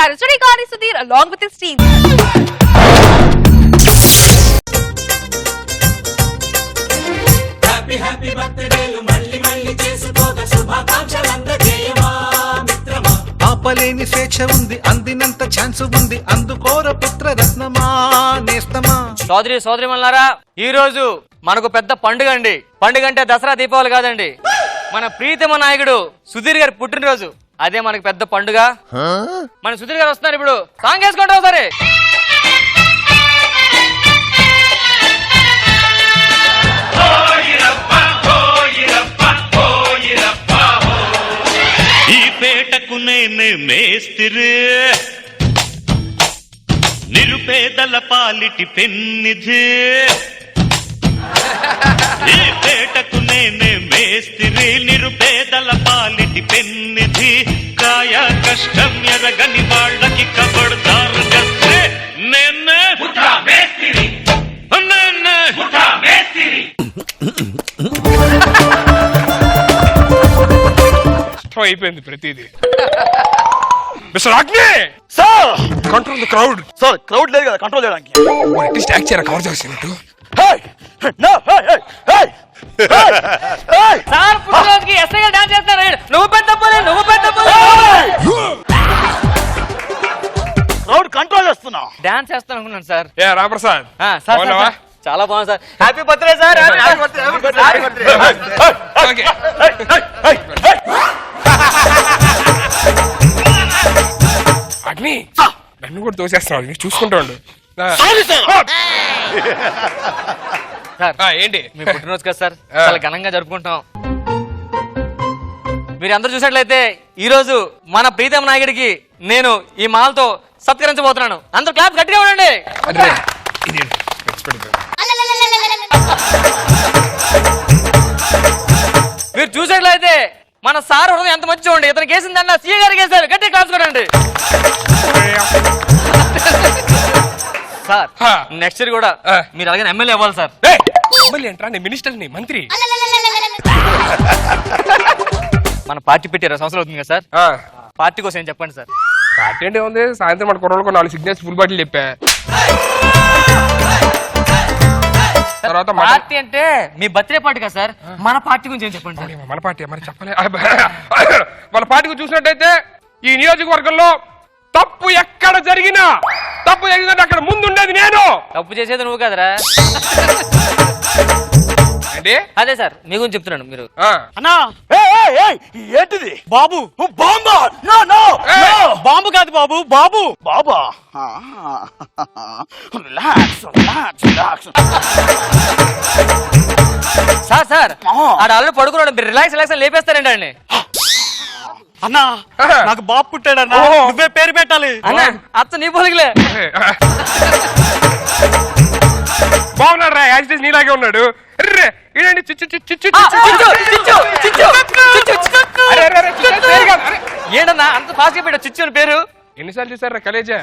star Surikari Sudhir along with his team. Happy happy birthday lu malli malli chesukoga shubhakankshalu jeyama mitrama ఆపలేని స్వేచ్ఛ ఉంది అందినంత chance ఉంది అందుకోర పుత్ర రత్నమా నేస్తమా. సోదరి మల్లారా, ఈ రోజు మనకు పెద్ద పండుగ అండి. పండుగ అంటే దసరా దీపావళి కాదండి, మన ప్రీతమ నాయకుడు సుధీర్ గారి పుట్టినరోజు. అదే మనకు పెద్ద పండుగ. మన సుధీర్ గారు వస్తున్నారు, ఇప్పుడు సాంగ్ వేసుకోండి ఒకసారి. ఈ పేటకు నేనే మేస్తిరి, నిరుపేదల పాలిటి పెన్నిధి. ఈ పేటకు నేనే మేస్తిరి, నిరుపేదల పాలిటి పెన్నిధి. కాయ కష్టం ఎరగని వాళ్ళకి కబడ్దారు గస్తే నేనే మేస్తిరి, నేనే మేస్తిరి. అయిపోయింది ప్రతిదీ. మిస్టర్ అగ్ని sir, control the crowd. Sir crowd లేదు కదా కంట్రోల్ చేయడానికి. అట్లీస్ట్ యాక్ట్ చేయరా, కవర్ చేసినట్టు. సార్ పుట్టినరోజుకి ఎస్ఐ గారు డాన్స్ చేస్తారు. నువ్వు పెద్ద క్రౌడ్ కంట్రోల్ చేస్తున్నా, డాన్స్ చేస్తాను అనుకున్నాను సార్. ఏ రామప్రసాద్, సార్ చాలా బాగుంది sir. Happy birthday sir. Okay. అగ్ని నన్ను కూడా తోసేస్తున్నాడు, చూసుకుంటా ఉండు. ఏంటి మీ పుట్టినరోజు కదా సార్, చాలా ఘనంగా జరుపుకుంటాం. మీరు అందరూ చూసినట్లయితే ఈ రోజు మన ప్రీతమ నాయకుడికి నేను ఈ మాలతో సత్కరించబోతున్నాను. అందరూ క్లాప్ గట్టిగా ఉండండి. మీరు చూసినట్లయితే మన సార్ హృదయం ఎంత మంచిగా ఉండి, ఇతను కేసిందన్న సీఏ గారికి వేసారు. గట్టిగా క్లాప్స్ కొట్టండి సార్. నెక్స్ట్ ఇయర్ కూడా మీరు అలాగే ఎమ్మెల్యే అవ్వాలి సార్. ఎమ్మెల్యే ఏంట్రా, నేను మినిస్టర్ని, మంత్రి. మన పార్టీ పెట్టి 20 సంవత్సరాలు అవుతుంది కదా సార్. పార్టీ కోసం ఏం చెప్పండి సార్. పార్టీ అంటే ఉంది, సాయంత్రం మన కుర్రోళ్ళకు 4 సిగ్నల్స్ ఫుల్ బాటిల్ చెప్పా. తర్వాత పార్టీ అంటే మీ బర్త్డే పార్టీ కదా సార్, మన పార్టీ గురించి ఏం చెప్పండి సార్. మన పార్టీ మరి చెప్పలే. మన పార్టీకి చూసినట్టయితే ఈ నియోజకవర్గంలో తప్పు ఎక్కడ జరిగినా, తప్పు జరిగిందంటే అక్కడ ముందుండేది నేను. తప్పు చేసేది నువ్వు కదరా. అదే సార్ మీ గురించి చెప్తున్నాను. మీరు అన్నా ఏంటిది బాబు? బాంబా? నో నో బాంబు కాదు బాబు, బాబు బాబా. Relax relax relax. సార్ ఆడ ఆల్రెడీ పడుకున్నాడు, మీరు రిలాక్స్ రిలాక్స్ లేపేస్తారండి అండి. అన్నా నాకు బాబు పుట్టాడన్నా, నువ్వే పేరు పెట్టాలి. అన్నా అత్త నీ పొలిగిలే. బాగున్నాడు రా, యాక్సిడెంట్ నీలాగే ఉన్నాడు. ఏంటన్నా అంత ఫాస్ట్ గా పెట్టా చిచ్చు అని పేరు? ఎన్నిసార్లు చూసారా కలేజా?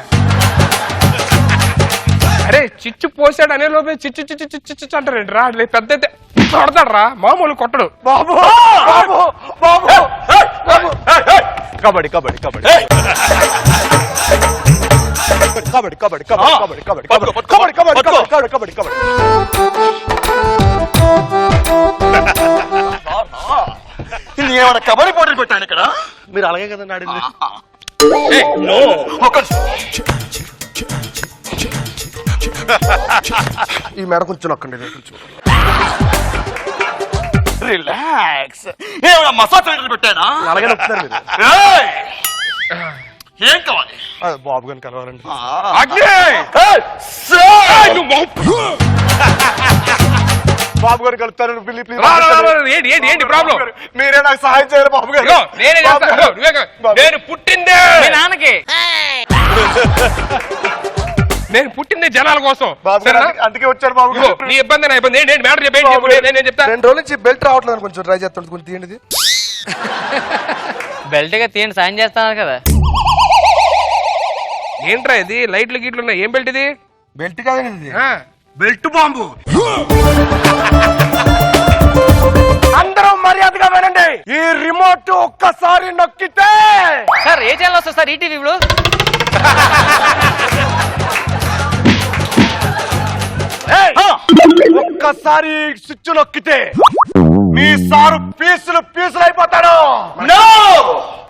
అరే చిచ్చు పోసాడు అనే లోపే చిచ్చు చిచ్చు చిచ్చు చిచ్చు అంటారండి రా. పెద్ద కొడతాడు రా, మామూలు కొట్టడు. బాబు బాబు కబడ్డీ కబడ్డీ కబడ్డీ కబడ్డీ కబడ్డీ కబడ్డీ కబడ్డీ కబడ్డీ కబడ్డీ కబడ్డీ కబడ్డీ కబడ్డీ. ఏమైనా కబడ్డీ పోటీలు పెట్టాను ఇక్కడ? మీరు అలాగే కదండి ఆడింది. ఈ మేడ కొంచెం నొక్కండి, కొంచెం రిలాక్స్. ఏమైనా మసాజ్ పెట్టానా? అలాగే నొక్కుతారు మీరు. ఏం కావాలి? బాబు గారిని కలవాలండి. బాబు గారు కలుపుతారు. ఏంటి ప్రాబ్లం? మీరే నాకు సహాయం చేయాలి బాబు గారు. నేను పుట్టిందే మీ నాన్నకి. నేను పుట్టిందే జనాల కోసం. అందుకే వచ్చారు బాబు గారు. నీ ఇబ్బంది నా ఇబ్బంది ఏంటి? మ్యాటర్ నేను చెప్తా. 2 రోజుల నుంచి బెల్ట్ రావట్లేదు, కొంచెం ట్రై చేస్తాను, కొంచెం తీయండి. బెల్ట్ గా తీయండి, సాయం చేస్తున్నారు కదా. ఏంట్రా ఇది? లైట్లు గీట్లు ఉన్నాయి. ఏం బెల్ట్ ఇది? బెల్ట్ కాదండి, బెల్ట్ బాంబు. అందరూ మర్యాదగా వినండి. ఈ రిమోట్ ఒక్కసారి నొక్కితే సార్ ఏ ఛానల్ వస్తుంది సార్ ఈటీవీలో? ఒక్కసారి స్విచ్ నొక్కితే మీ సారు పీసులు పీసులు అయిపోతాడు.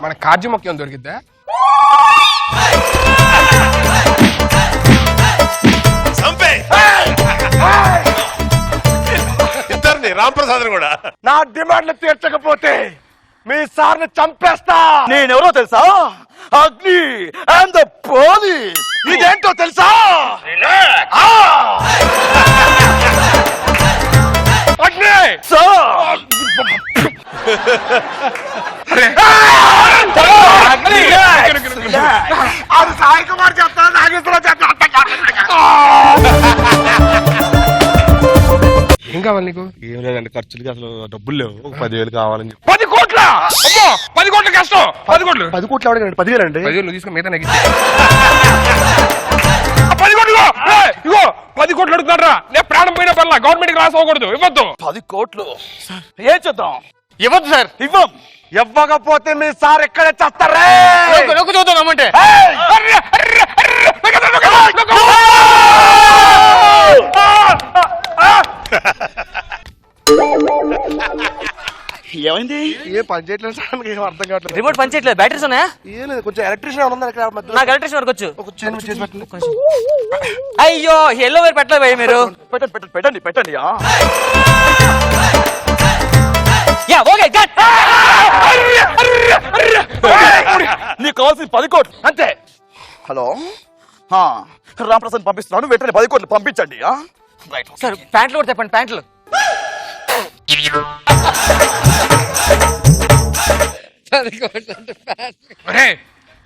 మన కాజు ముఖ్యం దొరికిద్దా? ఇద్దరిని రాంప్రసాద్ కూడా. నా డిమాండ్లు తీర్చకపోతే మీ సార్ని చంపేస్తా. నేనెవరో తెలుసా? అగ్ని అండ్ ద పోలీస్. ఇదేంటో తెలుసా? అగ్ని సార్ అది సాయి కుమార్ చెప్తాను, నాగేశ్వరరావు చెప్తాను. ఏం కావాలి నీకు? ఏం లేదండి, ఖర్చులకి అసలు డబ్బులు లేవు. ఒక 10,000 కావాలని చెప్పి. 10 కోట్ల? అమ్మో 10 కోట్ల కష్టం. 10 కోట్లు 10 కోట్లు ఎవడండి? 10,000 అండి. 10,000 నువ్వు తీసుకుని మిగతా నాకు ఇచ్చే. 10 కోట్లు ఇగో 10 కోట్లు అడుగుతాడ్రా. నేను ప్రాణం పోయిన పర్లా, గవర్నమెంట్ కి రాసి అవ్వకూడదు. ఇవ్వద్దు. 10 కోట్లు ఏం చేద్దాం? ఇవ్వద్దు సార్. ఇవ్వం. ఇవ్వకపోతే మీ సార్ ఎక్కడే చేస్తారా? నొక్కు చూద్దాం నమ్మంటే. ఏమైంది? ఏ పని చేయట్లేదు సార్, నాకు ఏం అర్థం కావట్లేదు. రిమోట్ పనిచేయట్లేదు, బ్యాటరీస్ ఉన్నాయా? ఏం లేదు, కొంచెం ఎలక్ట్రీషియన్ ఉందా ఇక్కడ మధ్యలో? నాకు ఎలక్ట్రిషన్ వరకు వచ్చు. ఒక చైన్ చేసి పెట్టండి. అయ్యో ఎల్లో వేరు పెట్టలేదు భయ్య మీరు. పెట్టండి పెట్టండి పెట్టండి పెట్టండి. యా ఓకే గట్. నీకు కావాల్సింది 10 కోట్లు అంతే. హలో రామప్రసాద్ పంపిస్తున్నాను, వెంటనే 10 కోట్లు పంపించండి. రైట్ సార్ ప్యాంట్లు కూడా చెప్పండి, ప్యాంట్లు.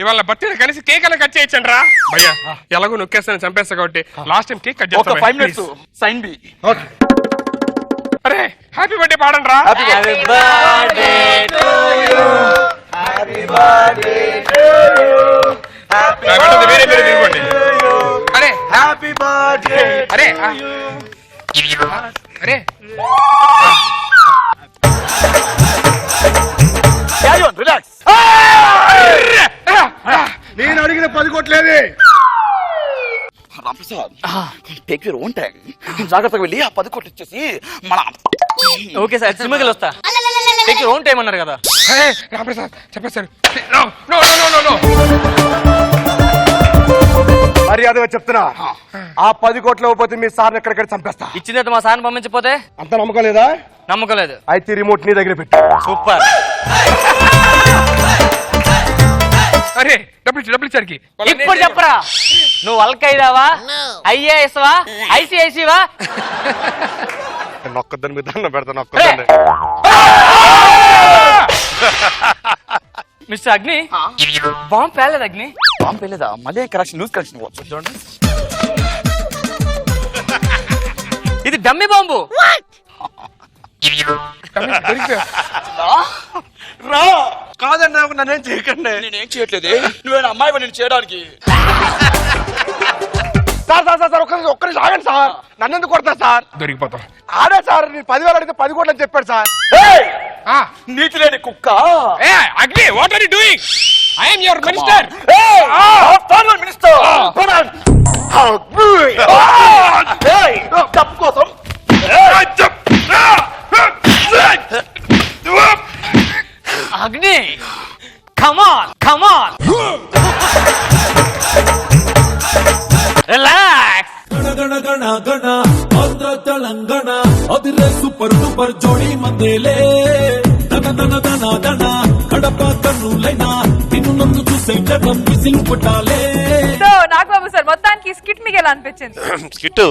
ఇవాళ బర్త్డే కలిసి కేక్ అలా కట్ చేయొచ్చండి రా భయ్యా. ఎలాగో నొక్కేస్తాను చంపేస్తా కాబట్టి లాస్ట్ టైం కేక్ కట్ ఒక 5 మినిట్స్ సైన్ బి. అరే హ్యాపీ బర్త్డే పాడండి రా. Happy birthday to you, happy birthday to you, వేరే వేరే తిరుగుకోండి. అరే హ్యాపీ బర్త్డే. అరే అరే క్యారీ ఆన్, రిలాక్స్. నేను అడిగిన 10 కోట్లేది. Ramaprasad take your own time. జాగ్రత్తగా వెళ్ళి ఆ 10 కోట్లు ఇచ్చేసి మన ఓకే సార్ సినిమాకి వస్తా. టేక్ యువర్ ఓన్ టైం అన్నారు కదా. రామప్రసాద్ చెప్పేశారు. No no no no no. మర్యాదగా చెప్తున్నా, ఆ 10 కోట్లు ఇవ్వకపోతే మీ సార్ని ఎక్కడెక్కడ చంపేస్తా. ఇచ్చిన తర్వాత మా సార్ని పంపించకపోతే? అంత నమ్మకం లేదా? నమ్మకం లేదు. అయితే రిమోట్ నీ దగ్గర పెట్టు. సూపర్. అరే డబ్బులు ఇచ్చారికి ఇప్పుడు చెప్పరా, నువ్వు అల్ఖైదావా, ఐఏఎస్ వా, ఐసిఐసి వా? నొక్కద్దని మీద దండం పెడతాను, నొక్కద్దండి. మిస్టర్ అగ్ని బాంబు పేలేదు. అగ్ని బాంబు పేలేదా? మళ్ళీ కరెక్షన్ లూజ్ కరెక్షన్ చూడండి. ఇది డమ్మి బాంబు. రా కాదండి, నన్నేం చేయకండి. నేనేం చేయట్లేదు. నువ్వేనా అమ్మాయి నేను చేయడానికి? సార్ సార్ సార్ ఒక్కరి ఆగండి సార్. నన్ను ఎందుకు కొడతా సార్? దొరికిపోతాం. ఆడే సార్, నేను 10,000 అడిగితే 10 కోట్లు అని చెప్పాడు సార్. నీతి లేని కుక్క. Agni what are you doing? I am your minister. Minister తప్పు కోసం అగ్ని కమాన్ కమాన్ రిలాక్స్. గణ గణ గణ ఆంధ్ర తెలంగాణ అదిరే సూపర్ డూపర్ జోడి మందేలే. దన దన దన దన కడప కన్నులైనా నిన్ను నన్ను చూసే జగం విసిల్ కొట్టాలే. సో నాగబాబు సార్ మొత్తానికి స్కిట్ మీకు ఎలా అనిపించింది? స్కిట్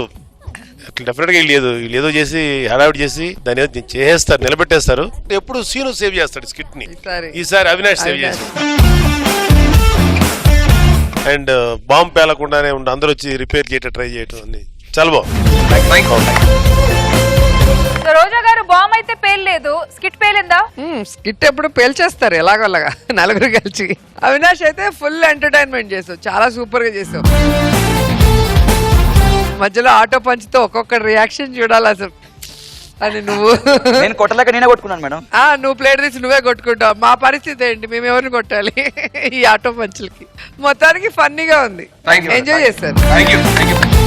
డెఫినెట్ గా వీళ్ళు ఏదో చేసి హడావిడి చేసి దాని ఏదో చేసేస్తారు, నిలబెట్టేస్తారు. ఎప్పుడు సీను సేవ్ చేస్తాడు స్కిట్ ని. ఈసారి అవినాష్ సేవ్ చేసి అండ్ బాంబు పేలకుండానే అందరూ వచ్చి రిపేర్ చేయటం ట్రై చేయటం అన్ని చాలా బాగుంది. సో రోజా గారు బాంబ్ అయితే పేర్లేదు, స్కిట్ పేలిందా? స్కిట్ ఎప్పుడు పేల్చేస్తారు ఎలాగోలాగా నలుగురు కలిసి. అవినాష్ అయితే ఫుల్ ఎంటర్టైన్మెంట్ చేసావు, చాలా సూపర్ గా చేసావు. మధ్యలో ఆటో పంచ్తో ఒక్కొక్క రియాక్షన్ చూడాలి అసలు. అని నువ్వు నేను కొట్టలేక నేనే కొట్టుకున్నాను మేడం. నువ్వు ప్లేట్ తీసి నువ్వే కొట్టుకుంటావు. మా పరిస్థితి ఏంటి, మేము ఎవరిని కొట్టాలి ఈ ఆటో పంచులకి. మొత్తానికి ఫన్నీగా ఉంది, Thank you. ఎంజాయ్ చేశారు. Thank you